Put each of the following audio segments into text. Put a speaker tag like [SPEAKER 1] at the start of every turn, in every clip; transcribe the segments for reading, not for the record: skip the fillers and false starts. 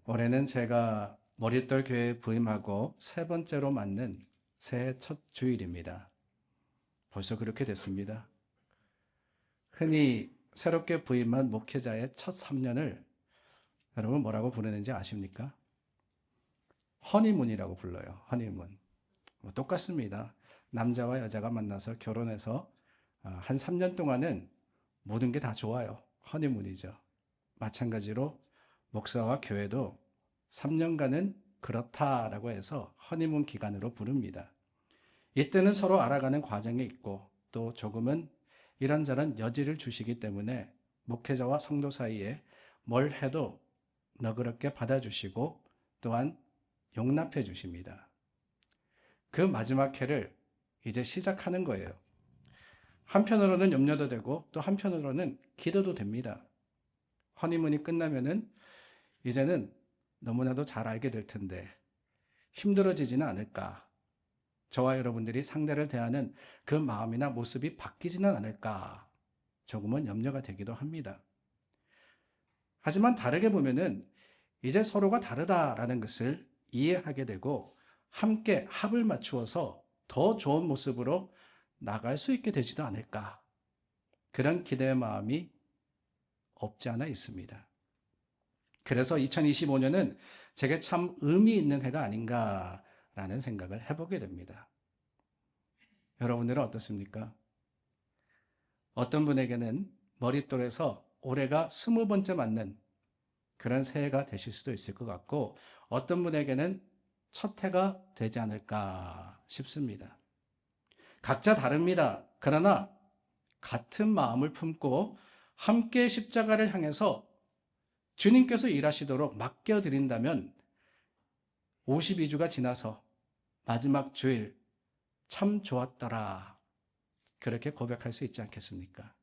[SPEAKER 1] 올해는 제가 머릿돌 교회에 부임하고 세 번째로 맞는 새해 첫 주일입니다. 벌써 그렇게 됐습니다. 흔히 새롭게 부임한 목회자의 첫 3년을 여러분 뭐라고 부르는지 아십니까? 허니문이라고 불러요. 허니문. 똑같습니다. 남자와 여자가 만나서 결혼해서 한 3년 동안은 모든 게 다 좋아요. 허니문이죠. 마찬가지로 목사와 교회도 3년간은 그렇다라고 해서 허니문 기간으로 부릅니다. 이때는 서로 알아가는 과정에 있고 또 조금은 이런저런 여지를 주시기 때문에 목회자와 성도 사이에 뭘 해도 너그럽게 받아주시고 또한 용납해 주십니다. 그 마지막 해를 이제 시작하는 거예요. 한편으로는 염려도 되고 또 한편으로는 기도도 됩니다. 허니문이 끝나면은 이제는 너무나도 잘 알게 될 텐데 힘들어지지는 않을까? 저와 여러분들이 상대를 대하는 그 마음이나 모습이 바뀌지는 않을까? 조금은 염려가 되기도 합니다. 하지만 다르게 보면은 이제 서로가 다르다라는 것을 이해하게 되고 함께 합을 맞추어서 더 좋은 모습으로 나갈 수 있게 되지도 않을까? 그런 기대의 마음이 없지 않아 있습니다. 그래서 2025년은 제게 참 의미 있는 해가 아닌가라는 생각을 해보게 됩니다. 여러분들은 어떻습니까? 어떤 분에게는 머릿돌에서 올해가 20번째 맞는 그런 새해가 되실 수도 있을 것 같고 어떤 분에게는 첫 해가 되지 않을까 싶습니다. 각자 다릅니다. 그러나 같은 마음을 품고 함께 십자가를 향해서 주님께서 일하시도록 맡겨드린다면 52주가 지나서 마지막 주일 참 좋았더라. 그렇게 고백할 수 있지 않겠습니까?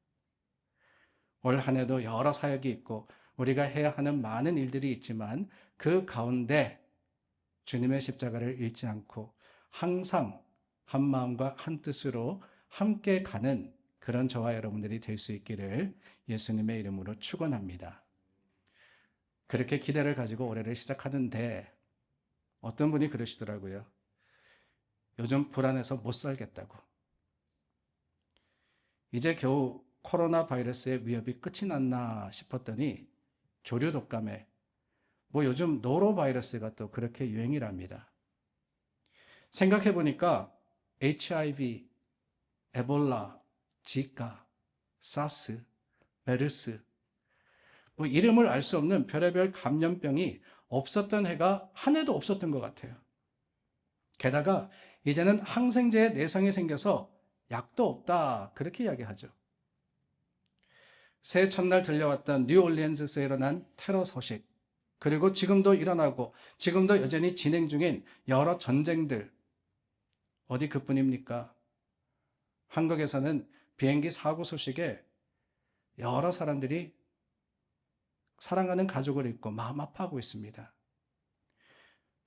[SPEAKER 1] 올 한 해도 여러 사역이 있고 우리가 해야 하는 많은 일들이 있지만 그 가운데 주님의 십자가를 잃지 않고 항상 한 마음과 한 뜻으로 함께 가는 그런 저와 여러분들이 될 수 있기를 예수님의 이름으로 축원합니다. 그렇게 기대를 가지고 올해를 시작하는데 어떤 분이 그러시더라고요. 요즘 불안해서 못 살겠다고. 이제 겨우 코로나 바이러스의 위협이 끝이 났나 싶었더니 조류 독감에 요즘 노로 바이러스가 또 그렇게 유행이랍니다. 생각해 보니까 HIV, 에볼라, 지카, 사스, 메르스 이름을 알 수 없는 별의별 감염병이 없었던 해가 한 해도 없었던 것 같아요. 게다가 이제는 항생제에 내성이 생겨서 약도 없다 그렇게 이야기하죠. 새해 첫날 들려왔던 뉴올리언스에서 일어난 테러 소식 그리고 지금도 일어나고 지금도 여전히 진행 중인 여러 전쟁들 어디 그뿐입니까? 한국에서는 비행기 사고 소식에 여러 사람들이 사랑하는 가족을 잃고 마음 아파하고 있습니다.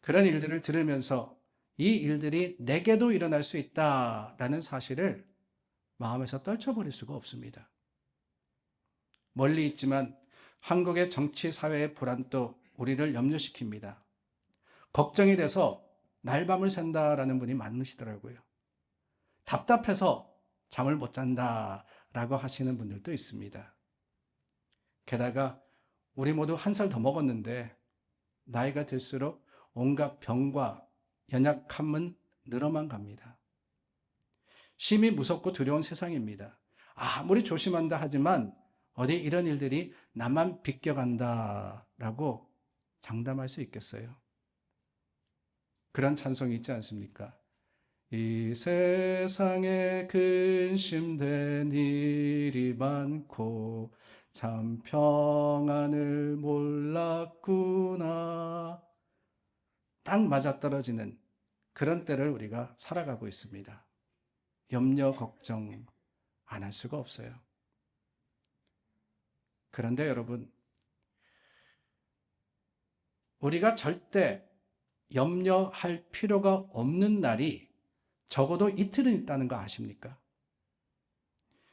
[SPEAKER 1] 그런 일들을 들으면서 이 일들이 내게도 일어날 수 있다라는 사실을 마음에서 떨쳐버릴 수가 없습니다. 멀리 있지만 한국의 정치 사회의 불안도 우리를 염려시킵니다. 걱정이 돼서 날밤을 샌다라는 분이 많으시더라고요. 답답해서 잠을 못 잔다라고 하시는 분들도 있습니다. 게다가 우리 모두 한 살 더 먹었는데 나이가 들수록 온갖 병과 연약함은 늘어만 갑니다. 심히 무섭고 두려운 세상입니다. 아무리 조심한다 하지만 어디 이런 일들이 나만 비껴간다라고 장담할 수 있겠어요? 그런 찬송이 있지 않습니까? 이 세상에 근심된 일이 많고 참 평안을 몰랐구나. 딱 맞아떨어지는 그런 때를 우리가 살아가고 있습니다. 염려, 걱정 안 할 수가 없어요. 그런데 여러분, 우리가 절대 염려할 필요가 없는 날이 적어도 이틀은 있다는 거 아십니까?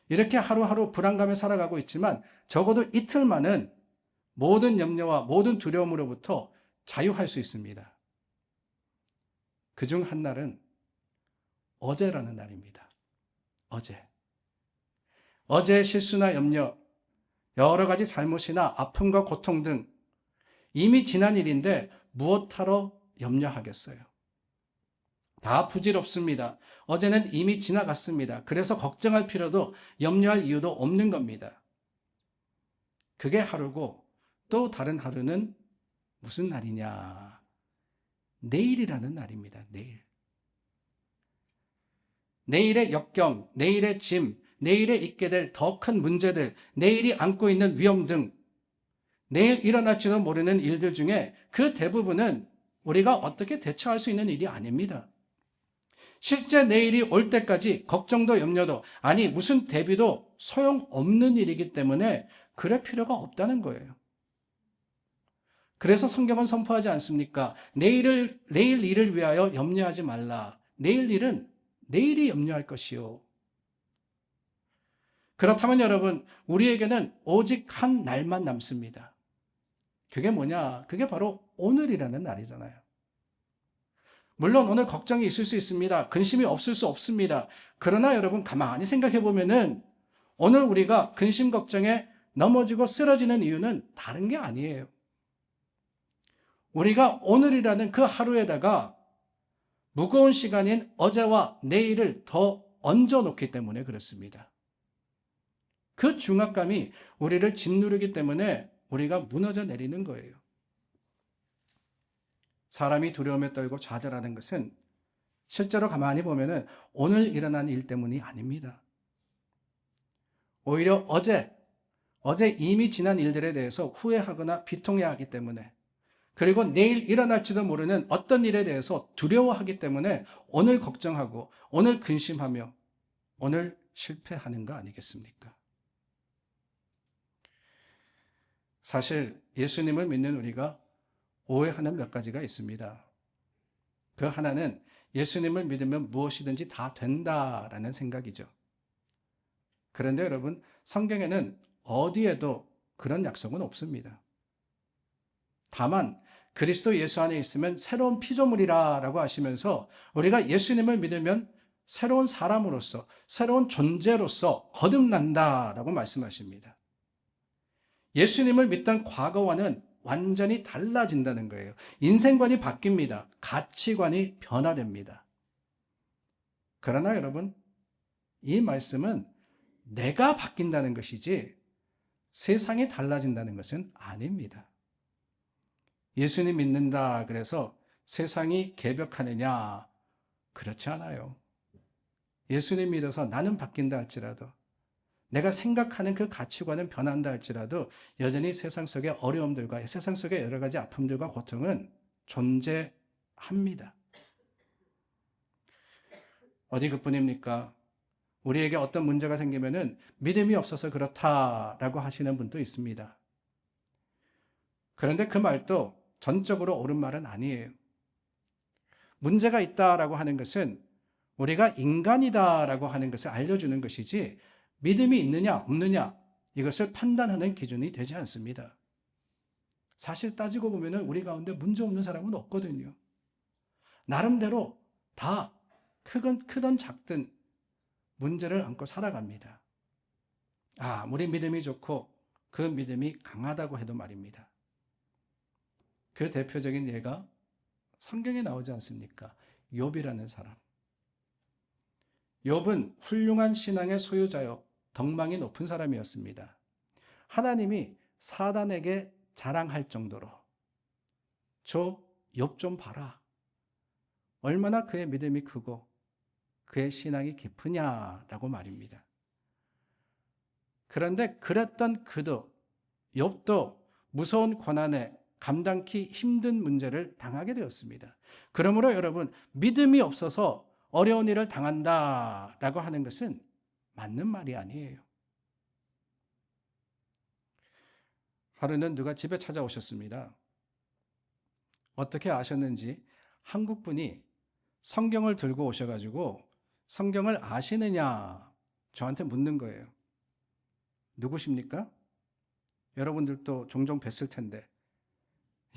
[SPEAKER 1] 이렇게 하루하루 불안감에 살아가고 있지만 적어도 이틀만은 모든 염려와 모든 두려움으로부터 자유할 수 있습니다. 그중 한 날은 어제라는 날입니다. 어제의 실수나 염려, 여러 가지 잘못이나 아픔과 고통 등 이미 지난 일인데 무엇하러 염려하겠어요? 다 부질없습니다. 어제는 이미 지나갔습니다. 그래서 걱정할 필요도 염려할 이유도 없는 겁니다. 그게 하루고 또 다른 하루는 무슨 날이냐? 내일이라는 날입니다. 내일의 역경, 내일의 짐, 내일에 있게 될 더 큰 문제들, 내일이 안고 있는 위험 등 내일 일어날지도 모르는 일들 중에 그 대부분은 우리가 어떻게 대처할 수 있는 일이 아닙니다. 실제 내일이 올 때까지 걱정도 염려도 아니 무슨 대비도 소용없는 일이기 때문에 그럴 필요가 없다는 거예요. 그래서 성경은 선포하지 않습니까? 내일 일을 위하여 염려하지 말라. 내일 일은 내일이 염려할 것이요. 그렇다면 여러분, 우리에게는 오직 한 날만 남습니다. 그게 뭐냐? 그게 바로 오늘이라는 날이잖아요. 물론 오늘 걱정이 있을 수 있습니다. 근심이 없을 수 없습니다. 그러나 여러분 가만히 생각해 보면은 오늘 우리가 근심 걱정에 넘어지고 쓰러지는 이유는 다른 게 아니에요. 우리가 오늘이라는 그 하루에다가 무거운 시간인 어제와 내일을 더 얹어 놓기 때문에 그렇습니다. 그 중압감이 우리를 짓누르기 때문에 우리가 무너져 내리는 거예요. 사람이 두려움에 떨고 좌절하는 것은 실제로 가만히 보면은 오늘 일어난 일 때문이 아닙니다. 오히려 어제 이미 지난 일들에 대해서 후회하거나 비통해야 하기 때문에 그리고 내일 일어날지도 모르는 어떤 일에 대해서 두려워하기 때문에 오늘 걱정하고 오늘 근심하며 오늘 실패하는 거 아니겠습니까? 사실 예수님을 믿는 우리가 오해하는 몇 가지가 있습니다. 그 하나는 예수님을 믿으면 무엇이든지 다 된다라는 생각이죠. 그런데 여러분, 성경에는 어디에도 그런 약속은 없습니다. 다만 그리스도 예수 안에 있으면 새로운 피조물이라고 하시면서 우리가 예수님을 믿으면 새로운 사람으로서 새로운 존재로서 거듭난다라고 말씀하십니다. 예수님을 믿던 과거와는 완전히 달라진다는 거예요. 인생관이 바뀝니다. 가치관이 변화됩니다. 그러나 여러분, 이 말씀은 내가 바뀐다는 것이지 세상이 달라진다는 것은 아닙니다. 예수님 믿는다 그래서 세상이 개벽하느냐? 그렇지 않아요. 예수님 믿어서 나는 바뀐다 할지라도 내가 생각하는 그 가치관은 변한다 할지라도 여전히 세상 속의 어려움들과 세상 속의 여러 가지 아픔들과 고통은 존재합니다. 어디 그뿐입니까? 우리에게 어떤 문제가 생기면은 믿음이 없어서 그렇다라고 하시는 분도 있습니다. 그런데 그 말도 전적으로 옳은 말은 아니에요. 문제가 있다라고 하는 것은 우리가 인간이다라고 하는 것을 알려주는 것이지 믿음이 있느냐 없느냐 이것을 판단하는 기준이 되지 않습니다. 사실 따지고 보면 우리 가운데 문제 없는 사람은 없거든요. 나름대로 다 크든 작든 문제를 안고 살아갑니다. 아무리 믿음이 좋고 그 믿음이 강하다고 해도 말입니다. 그 대표적인 예가 성경에 나오지 않습니까? 욥이라는 사람. 욥은 훌륭한 신앙의 소유자요 덕망이 높은 사람이었습니다. 하나님이 사단에게 자랑할 정도로 저 욥 좀 봐라. 얼마나 그의 믿음이 크고 그의 신앙이 깊으냐라고 말입니다. 그런데 그랬던 그도 욥도 무서운 고난에 감당기 힘든 문제를 당하게 되었습니다. 그러므로 여러분 믿음이 없어서 어려운 일을 당한다라고 하는 것은 맞는 말이 아니에요. 하루는 누가 집에 찾아오셨습니다. 어떻게 아셨는지 한국 분이 성경을 들고 오셔가지고 성경을 아시느냐 저한테 묻는 거예요. 누구십니까? 여러분들도 종종 뵀을 텐데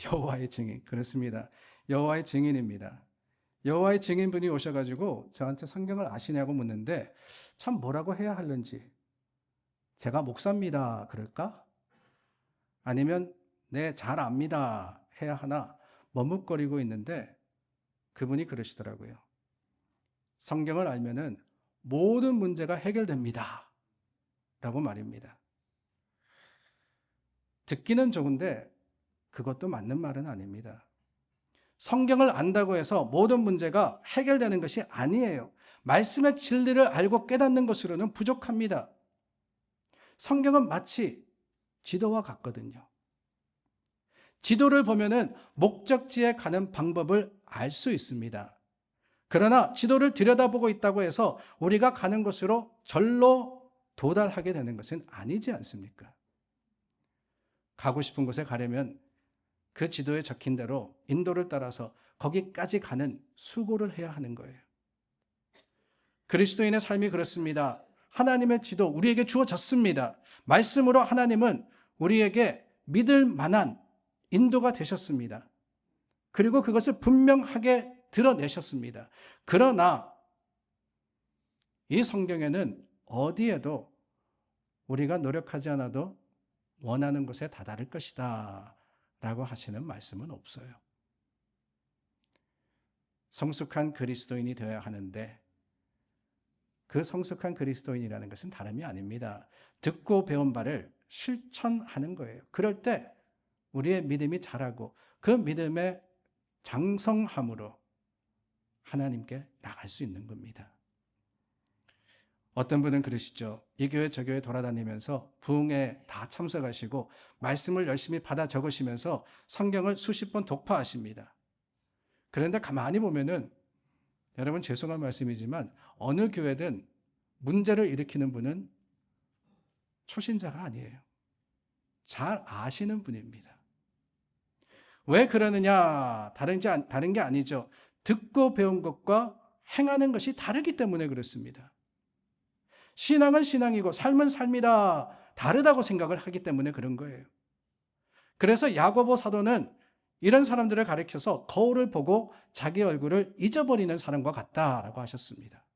[SPEAKER 1] 여호와의 증인. 그렇습니다. 여호와의 증인입니다. 여호와의 증인분이 오셔가지고 저한테 성경을 아시냐고 묻는데 참 뭐라고 해야 하는지, 제가 목사입니다 그럴까? 아니면 네, 잘 압니다 해야 하나 머뭇거리고 있는데 그분이 그러시더라고요. 성경을 알면은 모든 문제가 해결됩니다 라고 말입니다. 듣기는 좋은데 그것도 맞는 말은 아닙니다. 성경을 안다고 해서 모든 문제가 해결되는 것이 아니에요. 말씀의 진리를 알고 깨닫는 것으로는 부족합니다. 성경은 마치 지도와 같거든요. 지도를 보면은 목적지에 가는 방법을 알 수 있습니다. 그러나 지도를 들여다보고 있다고 해서 우리가 가는 곳으로 절로 도달하게 되는 것은 아니지 않습니까? 가고 싶은 곳에 가려면 그 지도에 적힌 대로 인도를 따라서 거기까지 가는 수고를 해야 하는 거예요. 그리스도인의 삶이 그렇습니다. 하나님의 지도 우리에게 주어졌습니다. 말씀으로 하나님은 우리에게 믿을 만한 인도가 되셨습니다. 그리고 그것을 분명하게 드러내셨습니다. 그러나 이 성경에는 어디에도 우리가 노력하지 않아도 원하는 곳에 다다를 것이다 라고 하시는 말씀은 없어요. 성숙한 그리스도인이 되어야 하는데 그 성숙한 그리스도인이라는 것은 다름이 아닙니다. 듣고 배운 바를 실천하는 거예요. 그럴 때 우리의 믿음이 자라고 그 믿음의 장성함으로 하나님께 나갈 수 있는 겁니다. 어떤 분은 그러시죠. 이 교회 저 교회 돌아다니면서 부흥에 다 참석하시고 말씀을 열심히 받아 적으시면서 성경을 수십 번 독파하십니다. 그런데 가만히 보면은 여러분 죄송한 말씀이지만 어느 교회든 문제를 일으키는 분은 초신자가 아니에요. 잘 아시는 분입니다. 왜 그러느냐? 다른 게 아니죠. 듣고 배운 것과 행하는 것이 다르기 때문에 그렇습니다. 신앙은 신앙이고 삶은 삶이다. 다르다고 생각을 하기 때문에 그런 거예요. 그래서 야고보 사도는 이런 사람들을 가리켜서 거울을 보고 자기 얼굴을 잊어버리는 사람과 같다라고 하셨습니다.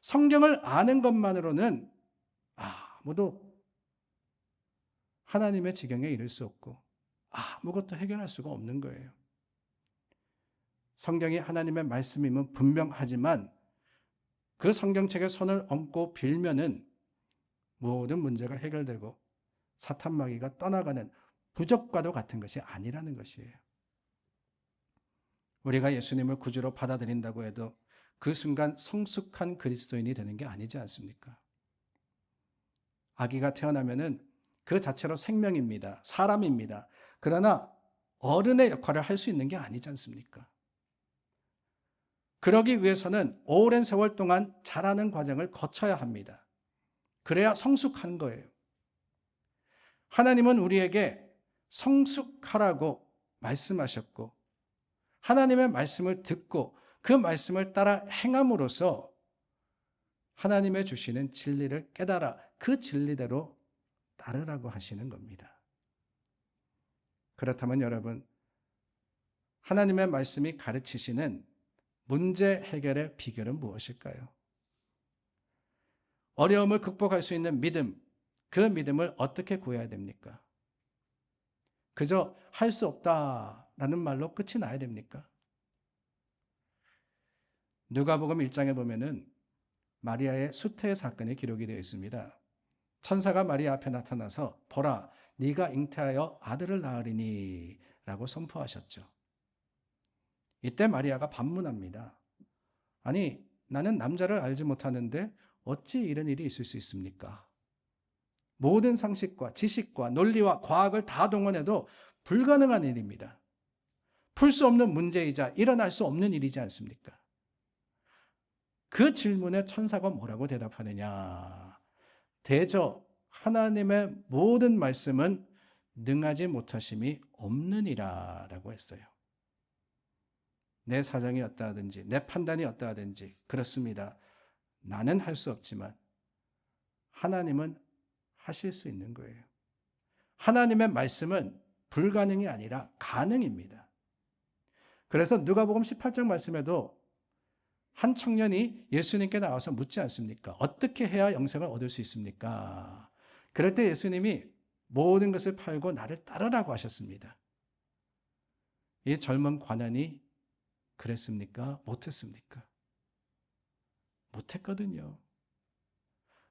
[SPEAKER 1] 성경을 아는 것만으로는 아무도 하나님의 지경에 이를 수 없고 아무것도 해결할 수가 없는 거예요. 성경이 하나님의 말씀임은 분명하지만 그 성경책에 손을 얹고 빌면은 모든 문제가 해결되고 사탄 마귀가 떠나가는 부적과도 같은 것이 아니라는 것이에요. 우리가 예수님을 구주로 받아들인다고 해도 그 순간 성숙한 그리스도인이 되는 게 아니지 않습니까? 아기가 태어나면은 그 자체로 생명입니다. 사람입니다. 그러나 어른의 역할을 할 수 있는 게 아니지 않습니까? 그러기 위해서는 오랜 세월 동안 자라는 과정을 거쳐야 합니다. 그래야 성숙한 거예요. 하나님은 우리에게 성숙하라고 말씀하셨고 하나님의 말씀을 듣고 그 말씀을 따라 행함으로써 하나님의 주시는 진리를 깨달아 그 진리대로 따르라고 하시는 겁니다. 그렇다면 여러분, 하나님의 말씀이 가르치시는 문제 해결의 비결은 무엇일까요? 어려움을 극복할 수 있는 믿음, 그 믿음을 어떻게 구해야 됩니까? 그저 할 수 없다라는 말로 끝이 나야 됩니까? 누가복음 1장에 보면은 마리아의 수태 사건이 기록이 되어 있습니다. 천사가 마리아 앞에 나타나서 보라, 네가 잉태하여 아들을 낳으리니 라고 선포하셨죠. 이때 마리아가 반문합니다. 아니, 나는 남자를 알지 못하는데 어찌 이런 일이 있을 수 있습니까? 모든 상식과 지식과 논리와 과학을 다 동원해도 불가능한 일입니다. 풀 수 없는 문제이자 일어날 수 없는 일이지 않습니까? 그 질문에 천사가 뭐라고 대답하느냐? 대저 하나님의 모든 말씀은 능하지 못하심이 없느니라 라고 했어요. 내 사정이 어떠하든지 내 판단이 어떠하든지 그렇습니다. 나는 할 수 없지만 하나님은 하실 수 있는 거예요. 하나님의 말씀은 불가능이 아니라 가능입니다. 그래서 누가복음 18장 말씀에도 한 청년이 예수님께 나와서 묻지 않습니까? 어떻게 해야 영생을 얻을 수 있습니까? 그럴 때 예수님이 모든 것을 팔고 나를 따르라고 하셨습니다. 이 젊은 관원이 그랬습니까? 못했습니까? 못했거든요.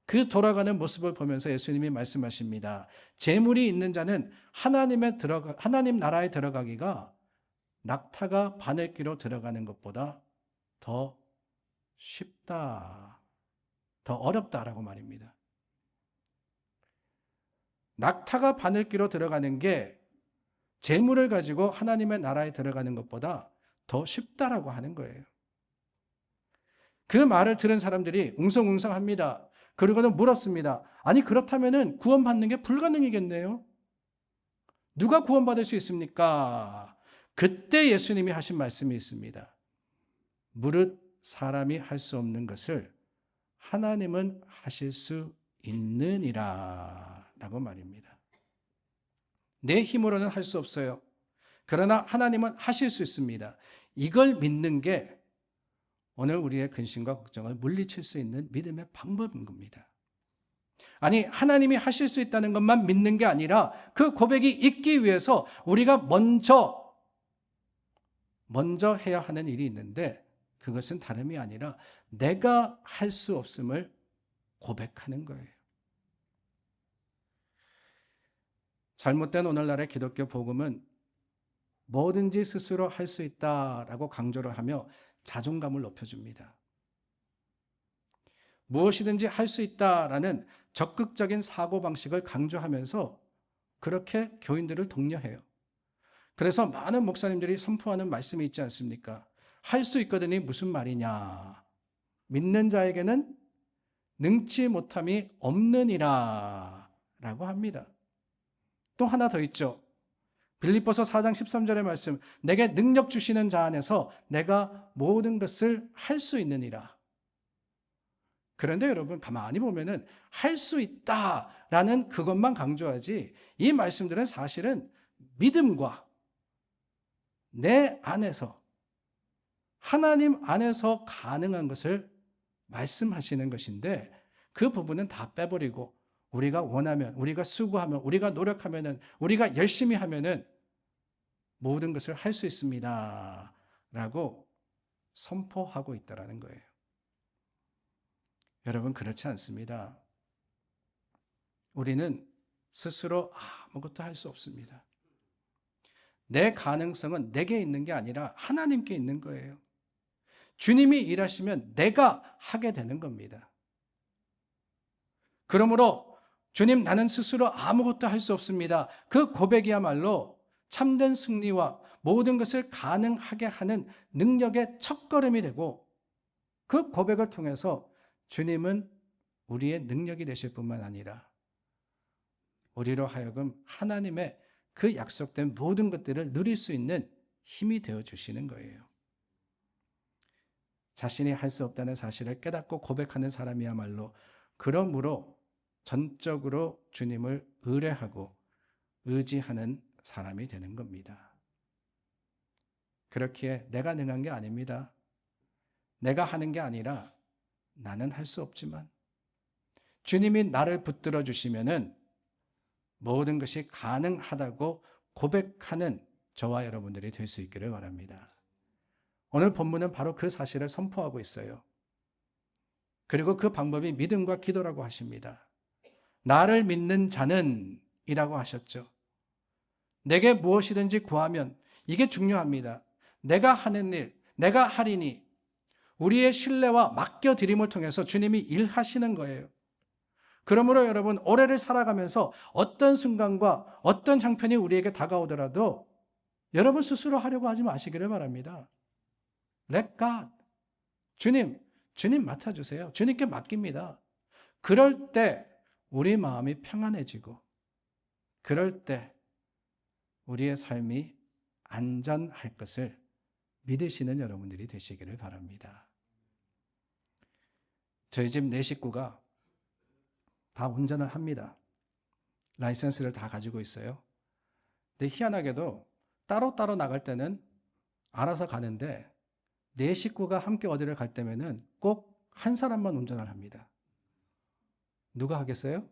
[SPEAKER 1] 그 돌아가는 모습을 보면서 예수님이 말씀하십니다. 재물이 있는 자는 하나님 나라에 들어가기가 낙타가 바늘귀로 들어가는 것보다 더 쉽다, 더 어렵다라고 말입니다. 낙타가 바늘귀로 들어가는 게 재물을 가지고 하나님의 나라에 들어가는 것보다 더 쉽다라고 하는 거예요. 그 말을 들은 사람들이 웅성웅성합니다. 그리고는 물었습니다. 아니 그렇다면은 구원받는 게 불가능이겠네요. 누가 구원받을 수 있습니까? 그때 예수님이 하신 말씀이 있습니다. 무릇 사람이 할 수 없는 것을 하나님은 하실 수 있느니라 라고 말입니다. 내 힘으로는 할 수 없어요. 그러나 하나님은 하실 수 있습니다. 이걸 믿는 게 오늘 우리의 근심과 걱정을 물리칠 수 있는 믿음의 방법인 겁니다. 아니 하나님이 하실 수 있다는 것만 믿는 게 아니라 그 고백이 있기 위해서 우리가 먼저 해야 하는 일이 있는데 그것은 다름이 아니라 내가 할 수 없음을 고백하는 거예요. 잘못된 오늘날의 기독교 복음은 뭐든지 스스로 할 수 있다라고 강조를 하며 자존감을 높여줍니다. 무엇이든지 할 수 있다라는 적극적인 사고방식을 강조하면서 그렇게 교인들을 독려해요. 그래서 많은 목사님들이 선포하는 말씀이 있지 않습니까? 할 수 있거든이 무슨 말이냐? 믿는 자에게는 능치 못함이 없느니라 라고 합니다. 또 하나 더 있죠. 빌립보서 4장 13절의 말씀, 내게 능력 주시는 자 안에서 내가 모든 것을 할 수 있느니라. 그런데 여러분 가만히 보면은 할 수 있다라는 그것만 강조하지 이 말씀들은 사실은 믿음과 내 안에서 하나님 안에서 가능한 것을 말씀하시는 것인데 그 부분은 다 빼버리고 우리가 원하면, 우리가 수고하면, 우리가 노력하면은, 우리가 열심히 하면은 모든 것을 할 수 있습니다. 라고 선포하고 있다라는 거예요. 여러분 그렇지 않습니다. 우리는 스스로 아무것도 할 수 없습니다. 내 가능성은 내게 있는 게 아니라 하나님께 있는 거예요. 주님이 일하시면 내가 하게 되는 겁니다. 그러므로 주님 나는 스스로 아무것도 할 수 없습니다. 그 고백이야말로 참된 승리와 모든 것을 가능하게 하는 능력의 첫걸음이 되고 그 고백을 통해서 주님은 우리의 능력이 되실 뿐만 아니라 우리로 하여금 하나님의 그 약속된 모든 것들을 누릴 수 있는 힘이 되어 주시는 거예요. 자신이 할 수 없다는 사실을 깨닫고 고백하는 사람이야말로 그러므로 전적으로 주님을 의뢰하고 의지하는 사람이 되는 겁니다. 그렇기에 내가 능한 게 아닙니다. 내가 하는 게 아니라 나는 할 수 없지만 주님이 나를 붙들어 주시면은 모든 것이 가능하다고 고백하는 저와 여러분들이 될 수 있기를 바랍니다. 오늘 본문은 바로 그 사실을 선포하고 있어요. 그리고 그 방법이 믿음과 기도라고 하십니다. 나를 믿는 자는 이라고 하셨죠. 내게 무엇이든지 구하면 이게 중요합니다. 내가 하는 일, 내가 하리니 우리의 신뢰와 맡겨드림을 통해서 주님이 일하시는 거예요. 그러므로 여러분 올해를 살아가면서 어떤 순간과 어떤 형편이 우리에게 다가오더라도 여러분 스스로 하려고 하지 마시기를 바랍니다. Let God. 주님 맡아주세요. 주님께 맡깁니다. 그럴 때 우리 마음이 평안해지고 그럴 때 우리의 삶이 안전할 것을 믿으시는 여러분들이 되시기를 바랍니다. 저희 집 4식구가 다 운전을 합니다. 라이선스를 다 가지고 있어요. 근데 희한하게도 따로따로 나갈 때는 알아서 가는데 네 식구가 함께 어디를 갈 때면은 꼭 한 사람만 운전을 합니다. 누가 하겠어요?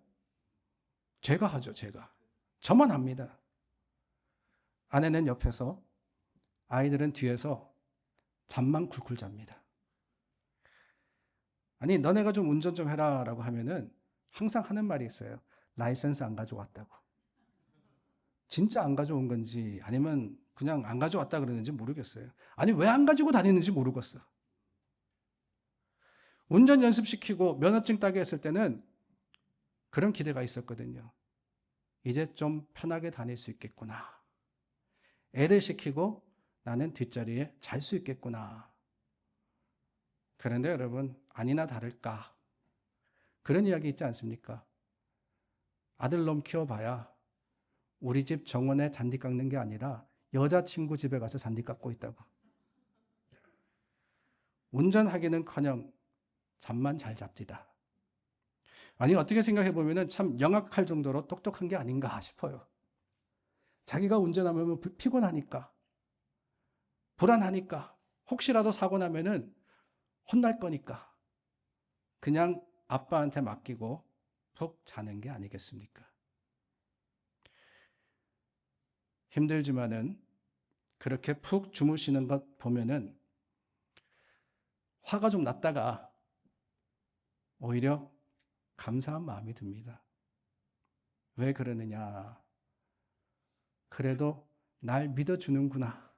[SPEAKER 1] 제가 하죠, 제가. 저만 합니다. 아내는 옆에서, 아이들은 뒤에서 잠만 쿨쿨 잡니다. 아니, 너네가 좀 운전 좀 해라 라고 하면은 항상 하는 말이 있어요. 라이센스 안 가져왔다고. 진짜 안 가져온 건지 아니면 그냥 안 가져왔다 그러는지 모르겠어요. 아니, 왜 안 가지고 다니는지 모르겠어. 운전 연습시키고 면허증 따게 했을 때는 그런 기대가 있었거든요. 이제 좀 편하게 다닐 수 있겠구나. 애를 시키고 나는 뒷자리에 잘 수 있겠구나. 그런데 여러분, 아니나 다를까. 그런 이야기 있지 않습니까? 아들놈 키워봐야 우리 집 정원에 잔디 깎는 게 아니라 여자친구 집에 가서 잔디 깎고 있다고. 운전하기는커녕 잠만 잘 잡디다. 아니, 어떻게 생각해 보면은 참 영악할 정도로 똑똑한 게 아닌가 싶어요. 자기가 운전하면 피곤하니까, 불안하니까, 혹시라도 사고 나면은 혼날 거니까 그냥 아빠한테 맡기고 푹 자는 게 아니겠습니까? 힘들지만은 그렇게 푹 주무시는 것 보면은 화가 좀 났다가 오히려 감사한 마음이 듭니다. 왜 그러느냐? 그래도 날 믿어주는구나.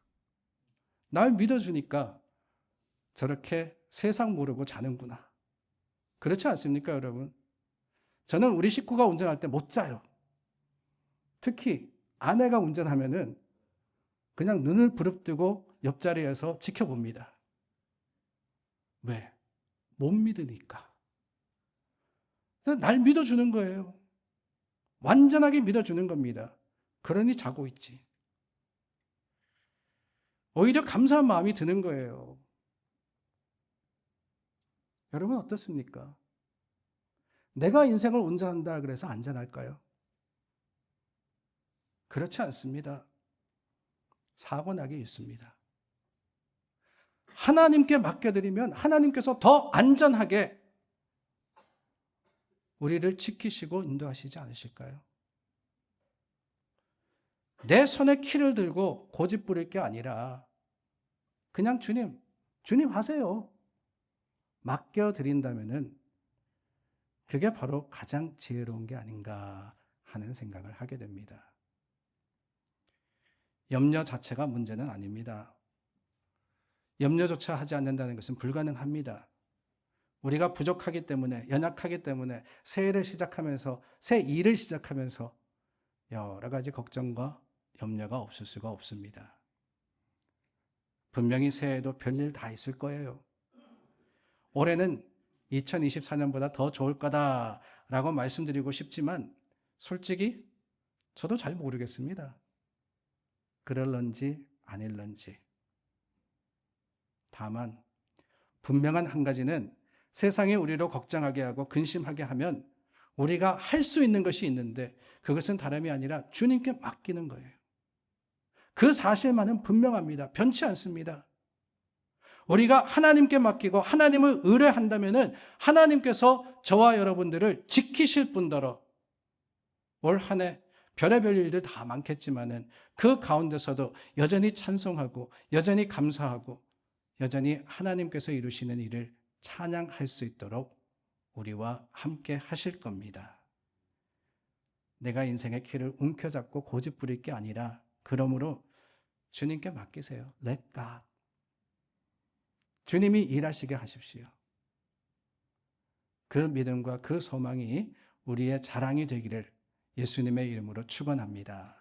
[SPEAKER 1] 날 믿어주니까 저렇게 세상 모르고 자는구나. 그렇지 않습니까, 여러분? 저는 우리 식구가 운전할 때 못 자요. 특히 아내가 운전하면은 그냥 눈을 부릅뜨고 옆자리에서 지켜봅니다. 왜? 못 믿으니까. 날 믿어주는 거예요. 완전하게 믿어주는 겁니다. 그러니 자고 있지. 오히려 감사한 마음이 드는 거예요. 여러분 어떻습니까? 내가 인생을 운전한다 그래서 안전할까요? 그렇지 않습니다. 사고 나기 있습니다. 하나님께 맡겨드리면 하나님께서 더 안전하게 우리를 지키시고 인도하시지 않으실까요? 내 손에 키를 들고 고집 부릴 게 아니라 그냥 주님 하세요. 맡겨드린다면은 그게 바로 가장 지혜로운 게 아닌가 하는 생각을 하게 됩니다. 염려 자체가 문제는 아닙니다. 염려조차 하지 않는다는 것은 불가능합니다. 우리가 부족하기 때문에, 연약하기 때문에 새 일을 시작하면서 여러 가지 걱정과 염려가 없을 수가 없습니다. 분명히 새해에도 별일 다 있을 거예요. 올해는 2024년보다 더 좋을 거다라고 말씀드리고 싶지만 솔직히 저도 잘 모르겠습니다. 그럴런지 아닐런지. 다만 분명한 한 가지는 세상이 우리로 걱정하게 하고 근심하게 하면 우리가 할 수 있는 것이 있는데 그것은 다름이 아니라 주님께 맡기는 거예요. 그 사실만은 분명합니다. 변치 않습니다. 우리가 하나님께 맡기고 하나님을 의뢰한다면 하나님께서 저와 여러분들을 지키실 뿐더러 올 한 해 별의별 일들 다 많겠지만은 그 가운데서도 여전히 찬송하고 여전히 감사하고 여전히 하나님께서 이루시는 일을 찬양할 수 있도록 우리와 함께 하실 겁니다. 내가 인생의 키를 움켜잡고 고집 부릴 게 아니라 그러므로 주님께 맡기세요. Let God. 주님이 일하시게 하십시오. 그 믿음과 그 소망이 우리의 자랑이 되기를 예수님의 이름으로 축원합니다.